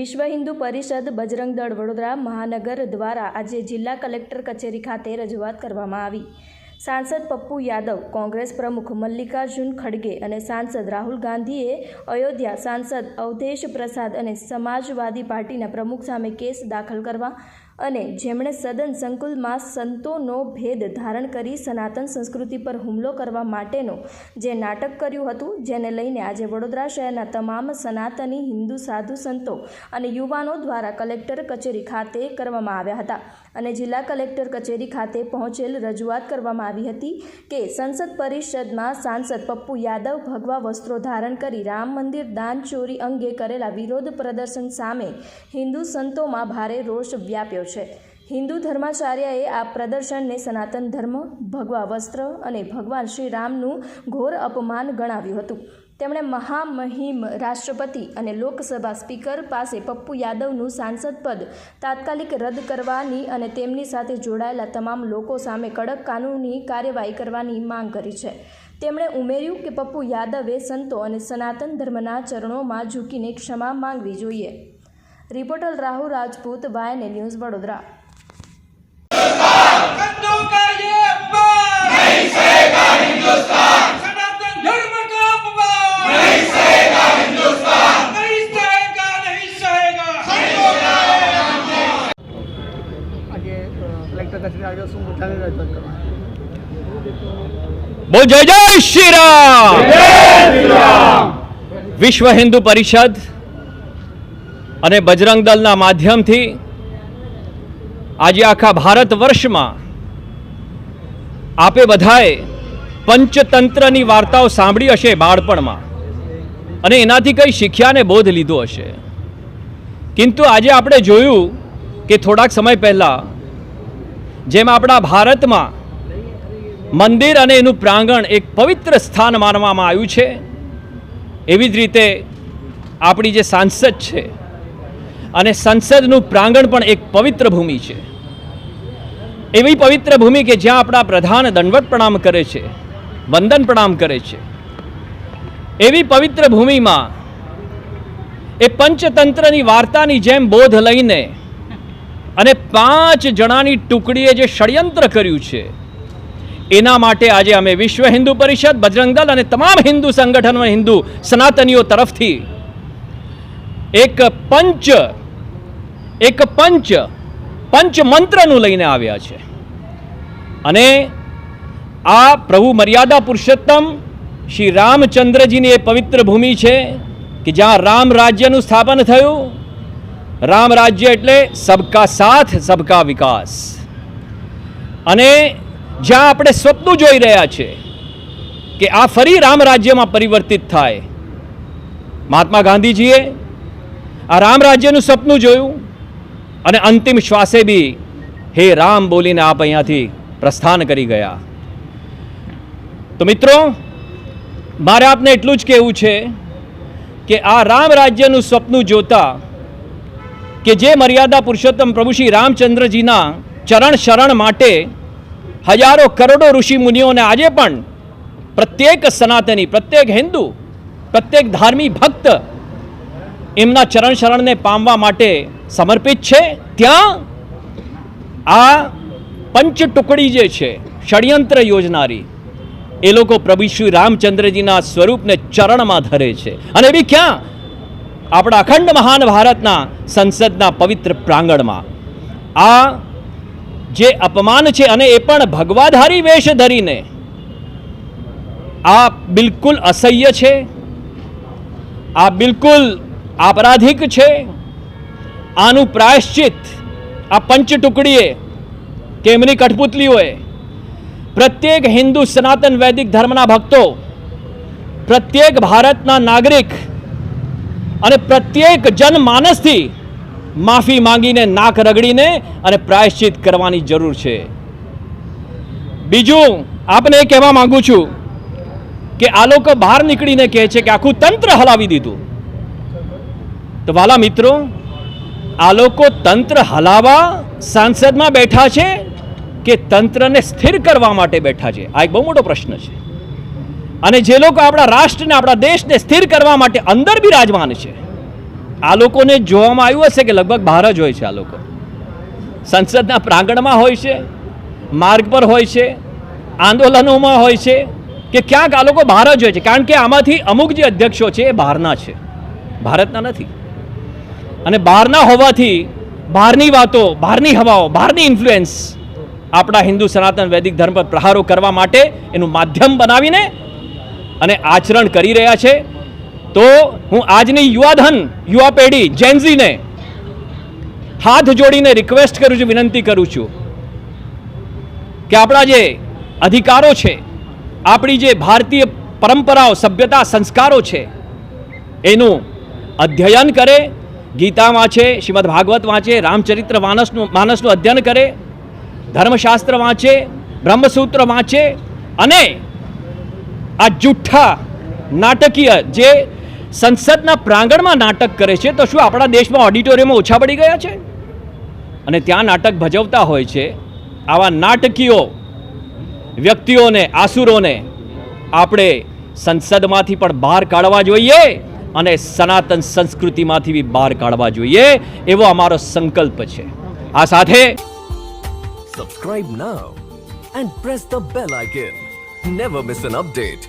વિશ્વ હિન્દુ પરિષદ બજરંગ દળ વડોદરા મહાનગર દ્વારા આજે જિલ્લા કલેક્ટર કચેરી ખાતે રજૂઆત કરવામાં આવી। સાંસદ પપ્પુ યાદવ, કોંગ્રેસ પ્રમુખ મલ્લિકાર્જુન ખડગે અને સાંસદ રાહુલ ગાંધીએ અયોધ્યા સાંસદ અવધેશ પ્રસાદ અને સમાજવાદી પાર્ટીના પ્રમુખ સામે કેસ દાખલ કરવા અને જેમણે સદન સંકુલમાં સંતોનો ભેદ ધારણ કરી સનાતન સંસ્કૃતિ પર હુમલો કરવા માટેનો જે નાટક કર્યું હતું, જેને લઈને આજે વડોદરા શહેરના તમામ સનાતની હિન્દુ સાધુ સંતો અને યુવાનો દ્વારા કલેક્ટર કચેરી ખાતે કરવામાં આવ્યા હતા અને જિલ્લા કલેક્ટર કચેરી ખાતે પહોંચેલ રજૂઆત કરવામાં આવી હતી કે સંસદ પરિષદમાં સાંસદ પપ્પુ યાદવ ભગવા વસ્ત્રો ધારણ કરી રામ મંદિર દાન ચોરી અંગે કરેલા વિરોધ પ્રદર્શન સામે હિન્દુ સંતોમાં ભારે રોષ વ્યાપ્યો છે। હિન્દુ ધર્માચાર્યએ આ પ્રદર્શનને સનાતન ધર્મ, ભગવા વસ્ત્ર અને ભગવાન શ્રી રામનું ઘોર અપમાન ગણાવ્યું હતું। તેમણે મહામહિમ રાષ્ટ્રપતિ અને લોકસભા સ્પીકર પાસે પપ્પુ યાદવનું સાંસદ પદ તાત્કાલિક રદ કરવાની અને તેમની સાથે જોડાયેલા તમામ લોકો સામે કડક કાનૂની કાર્યવાહી કરવાની માંગ કરી છે। તેમણે ઉમેર્યું કે પપ્પુ યાદવે સંતો અને સનાતન ધર્મના ચરણોમાં ઝૂકીને ક્ષમા માંગવી જોઈએ। Reporter Rahul Rajput, वायने news, Vadodara. बोल जय जय श्री राम। विश्व हिंदू परिषद અને બજરંગ દળના માધ્યમથી આજે આખા ભારત વર્ષમાં આપે બધાએ પંચતંત્રની વાર્તાઓ સાંભળી હશે બાળપણમાં અને એનાથી કંઈ શીખ્યા અને બોધ લીધો હશે, કિંતુ આજે આપણે જોયું કે થોડાક સમય પહેલાં જેમ આપણા ભારતમાં મંદિર અને એનું પ્રાંગણ એક પવિત્ર સ્થાન માનવામાં આવ્યું છે, એવી જ રીતે આપણી જે સાંસદ છે અને સંસદનું પ્રાંગણ પણ એક પવિત્ર ભૂમિ છે। એવી પવિત્ર ભૂમિ કે જ્યાં આપણા પ્રધાન દંડવત પ્રણામ કરે છે, વંદન પ્રણામ કરે છે। એવી પવિત્ર ભૂમિમાં એ પંચતંત્રની વાર્તાની જેમ બોધ લઈને અને 5 જણાની ટુકડીએ જે ષડયંત્ર કર્યું છે, એના માટે આજે અમે વિશ્વ હિન્દુ પરિષદ, બજરંગ દળ અને તમામ હિન્દુ સંગઠનો, હિન્દુ સનાતનીઓ તરફથી એક પંચ મંત્રનું લઈને આવ્યા છે અને આ પ્રભુ મર્યાદા પુરુષોત્તમ શ્રી રામચંદ્રજીની એ પવિત્ર ભૂમિ છે કે જ્યાં રામ રાજ્યનું સ્થાપન થયું। રામ રાજ્ય એટલે સબકા સાથ સબકા વિકાસ, અને જ્યાં આપણે સ્વપ્ન જોઈ રહ્યા છે કે આ ફરી રામ રાજ્યમાં પરિવર્તિત થાય। મહાત્મા ગાંધીજીએ આ રામ રાજ્યનું સપનું જોયું અને અંતિમ શ્વાસે બી હે રામ બોલીને આપ અહીંયાથી પ્રસ્થાન કરી ગયા। તો મિત્રો, મારે આપને એટલું જ કહેવું છે કે આ રામ રાજ્યનું સપનું જોતા કે જે મર્યાદા પુરુષોત્તમ પ્રભુ શ્રી રામચંદ્રજીના ચરણ શરણ માટે હજારો કરોડો ઋષિ મુનિઓને આજે પણ પ્રત્યેક સનાતની, પ્રત્યેક હિન્દુ, પ્રત્યેક ધાર્મિક ભક્ત એમના ચરણ શરણને પામવા માટે સમર્પિત છે, ત્યાં આ પંચ ટુકડી જે છે ષડયંત્ર યોજનારી, એ લોકો પ્રભુ શ્રી રામચંદ્રજીના સ્વરૂપને ચરણમાં ધરે છે અને બી ક્યાં? આપણા અખંડ મહાન ભારતના સંસદના પવિત્ર પ્રાંગણમાં। આ જે અપમાન છે અને એ પણ ભગવાધારી વેશ ધરીને, આ બિલકુલ અસહ્ય છે, આ બિલકુલ આપરાધિક છે। આનું પ્રાયશ્ચિત આ પંચ ટુકડીએ કે એમની કઠપુતલીઓએ પ્રત્યેક હિન્દુ સનાતન વૈદિક ધર્મના ભક્તો, પ્રત્યેક ભારતના નાગરિક અને પ્રત્યેક જનમાનસથી માફી માંગીને, નાક રગડીને અને પ્રાયશ્ચિત કરવાની જરૂર છે। બીજું આપને એ કહેવા માંગુ છું કે આ લોકો બહાર નીકળીને કહે છે કે આખું તંત્ર હલાવી દીધું। તો વાલા મિત્રો, આ લોકો તંત્ર હલાવા સાંસદમાં બેઠા છે કે તંત્રને સ્થિર કરવા માટે બેઠા છે? આ એક બહુ મોટો પ્રશ્ન છે। અને જે લોકો આપણા રાષ્ટ્રને, આપણા દેશને સ્થિર કરવા માટે અંદર બિરાજમાન છે, આ લોકોને જોવામાં આવ્યું હશે કે લગભગ બહાર જ હોય છે. આ લોકો સંસદના પ્રાંગણમાં હોય છે, માર્ગ પર હોય છે, આંદોલનોમાં હોય છે, કે ક્યાંક આ લોકો બહાર જ હોય છે. કારણ કે આમાંથી અમુક જે અધ્યક્ષો છે એ બહારના છે, ભારતના નથી. અને બહારના હોવાથી બહારની વાતો, બહારની હવાઓ, બહારની ઇન્ફ્લુએન્સ આપણા હિન્દુ સનાતન વૈદિક ધર્મ પર પ્રહારો કરવા માટે એનું માધ્યમ બનાવીને અને આચરણ કરી રહ્યા છે. તો હું આજની યુવા પેઢી જેનઝીને હાથ જોડીને રિક્વેસ્ટ કરું છું, વિનંતી કરું છું કે આપણા જે અધિકારો છે, આપણી જે ભારતીય પરંપરાઓ, સભ્યતા, સંસ્કારો છે એનું અધ્યયન કરે, ગીતા વાંચે, શ્રીમદ ભાગવત વાંચે, રામચરિત્ર માનસનું અધ્યયન કરે, ધર્મશાસ્ત્ર વાંચે, બ્રહ્મસૂત્ર વાંચે અને આ જુઠ્ઠા નાટકીય જે સંસદના પ્રાંગણમાં નાટક કરે છે, તો શું આપણા દેશમાં ઓડિટોરિયમમાં ઓછા પડી ગયા છે? અને ત્યાં નાટક ભજવતા હોય છે આવા નાટકીયો વ્યક્તિઓને, આસુરોને આપણે સંસદમાંથી પણ બહાર કાઢવા જોઈએ અને સનાતન સંસ્કૃતિમાંથી બી બહાર કાઢવા જોઈએ, એવો અમારો સંકલ્પ છે. આ સાથે Subscribe now and press the bell icon. Never miss an update.